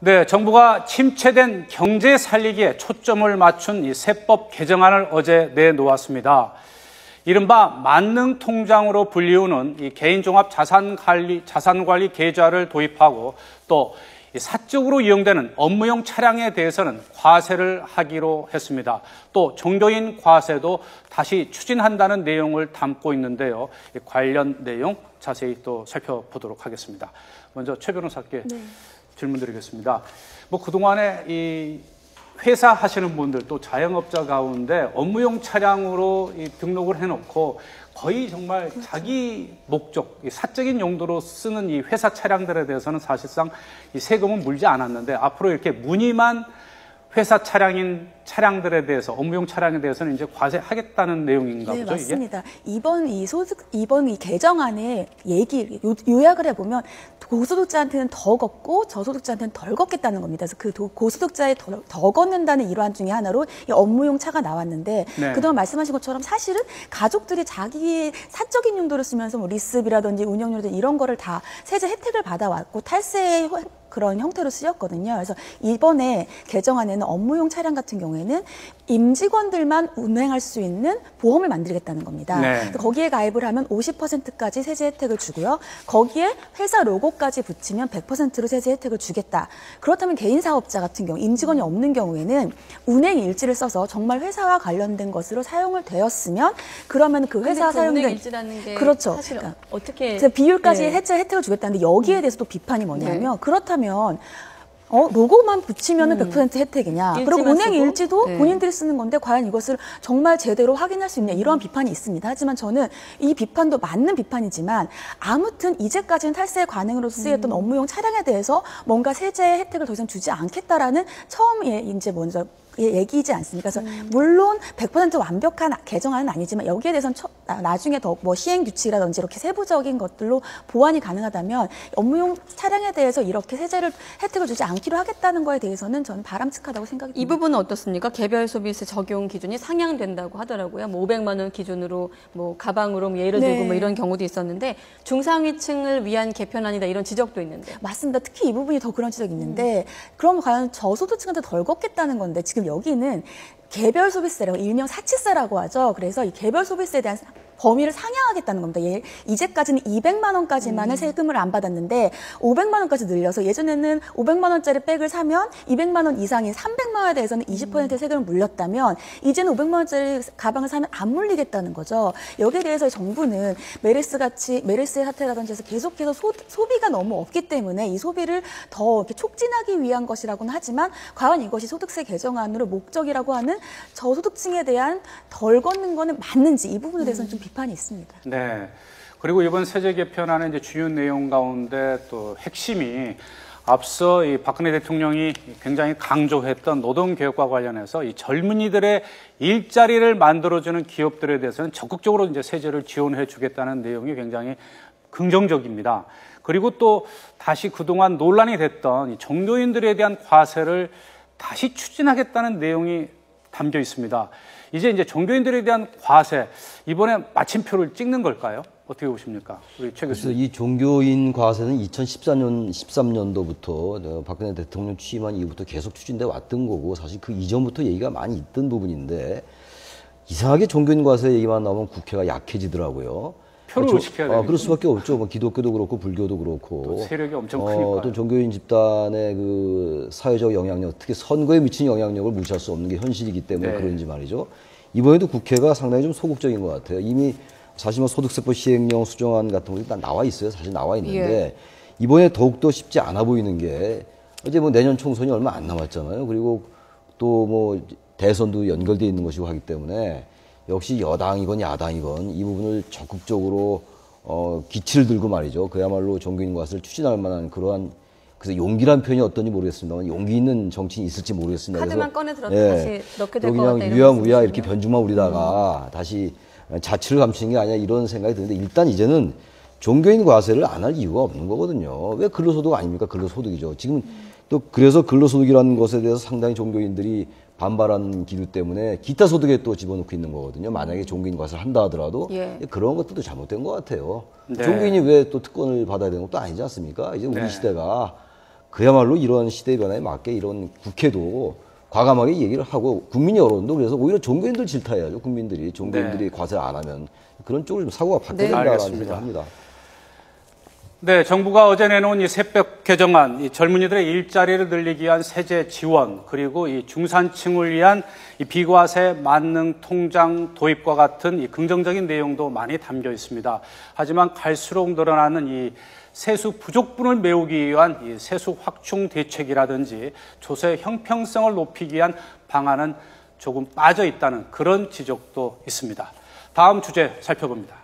네, 정부가 침체된 경제 살리기에 초점을 맞춘 이 세법 개정안을 어제 내놓았습니다. 이른바 만능통장으로 불리우는 이 자산관리 계좌를 도입하고 또 사적으로 이용되는 업무용 차량에 대해서는 과세를 하기로 했습니다. 또 종교인 과세도 다시 추진한다는 내용을 담고 있는데요. 관련 내용 자세히 또 살펴보도록 하겠습니다. 먼저 최 변호사께 질문드리겠습니다. 그동안에 이 회사 하시는 분들 또 자영업자 가운데 업무용 차량으로 등록을 해놓고 거의 정말 자기 목적, 사적인 용도로 쓰는 이 회사 차량들에 대해서는 사실상 이 세금은 물지 않았는데 앞으로 이렇게 무늬만 회사 차량들에 대해서 업무용 차량에 대해서는 이제 과세하겠다는 내용인가 보죠, 맞습니다. 이게? 이번 이 개정안의 요약을 해보면 고소득자한테는 더 걷고 저소득자한테는 덜 걷겠다는 겁니다. 그래서 그 고소득자에 더 걷는다는 일환 중에 하나로 이 업무용 차가 나왔는데 그동안 말씀하신 것처럼 사실은 가족들이 자기 사적인 용도로 쓰면서 뭐 리스비라든지 운영료라든지 이런 거를 다 세제 혜택을 받아왔고 탈세 그런 형태로 쓰였거든요. 그래서 이번에 개정안에는 업무용 차량 같은 경우에는 임직원들만 운행할 수 있는 보험을 만들겠다는 겁니다. 그래서 거기에 가입을 하면 50%까지 세제 혜택을 주고요. 거기에 회사 로고까지 붙이면 100%로 세제 혜택을 주겠다. 그렇다면 개인 사업자 같은 경우, 임직원이 없는 경우에는 운행 일지를 써서 정말 회사와 관련된 것으로 사용을 되었으면 그러면 그 회사 사용된 운행 일지라는 게 그렇죠. 사실 어떻게 비율까지 혜택을 주겠다는데 여기에 대해서 또 비판이 뭐냐면 그렇다면 로고만 붙이면 100% 혜택이냐. 그리고 운행 일지도 본인들이 쓰는 건데 과연 이것을 정말 제대로 확인할 수 있냐. 이러한 비판이 있습니다. 하지만 저는 이 비판도 맞는 비판이지만 아무튼 이제까지는 탈세 관행으로 쓰였던 업무용 차량에 대해서 뭔가 세제 혜택을 더 이상 주지 않겠다라는 처음에 이제 먼저 얘기이지 않습니까? 그래서 물론 100% 완벽한 개정안은 아니지만 여기에 대해서는 나중에 더 시행 규칙이라든지 이렇게 세부적인 것들로 보완이 가능하다면 업무용 차량에 대해서 이렇게 혜택을 주지 않기로 하겠다는 거에 대해서는 저는 바람직하다고 생각이 듭니다. 이 부분은 어떻습니까? 개별 소비세 적용 기준이 상향된다고 하더라고요. 500만 원 기준으로 가방으로 예를 들고 이런 경우도 있었는데 중상위층을 위한 개편안이다 이런 지적도 있는데. 맞습니다. 특히 이 부분이 더 그런 지적이 있는데 그럼 과연 저소득층한테 덜 걷겠다는 건데 지금 여기는 개별 소비세라고 일명 사치세라고 하죠. 그래서 이 개별 소비세에 대한 범위를 상향하겠다는 겁니다. 이제까지는 200만 원까지만을 세금을 안 받았는데 500만 원까지 늘려서 예전에는 500만 원짜리 백을 사면 200만 원 이상인 300만 원에 대해서는 20% 세금을 물렸다면 이제는 500만 원짜리 가방을 사면 안 물리겠다는 거죠. 여기에 대해서 정부는 메르스의 사태라든지 해서 계속해서 소비가 너무 없기 때문에 이 소비를 더 이렇게 촉진하기 위한 것이라고는 하지만 과연 이것이 소득세 개정안으로 목적이라고 하는 저소득층에 대한 덜 걷는 거는 맞는지 이 부분에 대해서는 좀 비판이 있습니다. 네. 그리고 이번 세제 개편안의 이제 주요 내용 가운데 또 핵심이 앞서 이 박근혜 대통령이 굉장히 강조했던 노동개혁과 관련해서 이 젊은이들의 일자리를 만들어주는 기업들에 대해서는 적극적으로 이제 세제를 지원해 주겠다는 내용이 굉장히 긍정적입니다. 그리고 또 다시 그동안 논란이 됐던 이 종교인들에 대한 과세를 다시 추진하겠다는 내용이 담겨 있습니다. 이제 종교인들에 대한 과세, 이번에 마침표를 찍는 걸까요? 어떻게 보십니까? 우리 최 교수님. 이 종교인 과세는 2013년도부터 박근혜 대통령 취임한 이후부터 계속 추진돼 왔던 거고 사실 그 이전부터 얘기가 많이 있던 부분인데 이상하게 종교인 과세 얘기만 나오면 국회가 약해지더라고요. 표를 의식해야 되니까. 그럴 수밖에 없죠. 기독교도 그렇고 불교도 그렇고. 또 세력이 엄청 크니까. 또 종교인 집단의 그 사회적 영향력, 특히 선거에 미치는 영향력을 무시할 수 없는 게 현실이기 때문에 그런지 말이죠. 이번에도 국회가 상당히 좀 소극적인 것 같아요. 이미 사실 소득세법 시행령 수정안 같은 것도 다 나와 있어요. 사실 나와 있는데 이번에 더욱더 쉽지 않아 보이는 게 이제 내년 총선이 얼마 안 남았잖아요. 그리고 또 대선도 연결되어 있는 것이고 하기 때문에 역시 여당이건 야당이건 이 부분을 적극적으로 기치를 들고 말이죠. 그야말로 종교인 과세를 추진할 만한 그러한 그래서 용기란 표현이 어떤지 모르겠습니다만 용기 있는 정치인이 있을지 모르겠습니다. 카드만 꺼내 들어도 다시 넣게 될 것 같다. 그냥 유야무야 이렇게 변죽만 우리다가 다시 자취를 감추는 게 아니야 이런 생각이 드는데 일단 이제는 종교인 과세를 안 할 이유가 없는 거거든요. 왜 근로소득 아닙니까? 근로소득이죠. 지금 또 그래서 근로소득이라는 것에 대해서 상당히 종교인들이 반발하는 기류 때문에 기타 소득에 또 집어넣고 있는 거거든요. 만약에 종교인 과세를 한다 하더라도 그런 것들도 잘못된 것 같아요. 종교인이 왜 또 특권을 받아야 되는 것도 아니지 않습니까? 이제 우리 시대가 그야말로 이런 시대 변화에 맞게 이런 국회도 과감하게 얘기를 하고 국민 여론도 그래서 오히려 종교인들 질타해야죠. 국민들이 종교인들이 과세를 안 하면 그런 쪽으로 좀 사고가 바뀌어야 된다라는 생각합니다. 네, 정부가 어제 내놓은 이 새벽 개정안, 이 젊은이들의 일자리를 늘리기 위한 세제 지원, 그리고 이 중산층을 위한 이 비과세 만능 통장 도입과 같은 이 긍정적인 내용도 많이 담겨 있습니다. 하지만 갈수록 늘어나는 이 세수 부족분을 메우기 위한 이 세수 확충 대책이라든지 조세 형평성을 높이기 위한 방안은 조금 빠져 있다는 그런 지적도 있습니다. 다음 주제 살펴봅니다.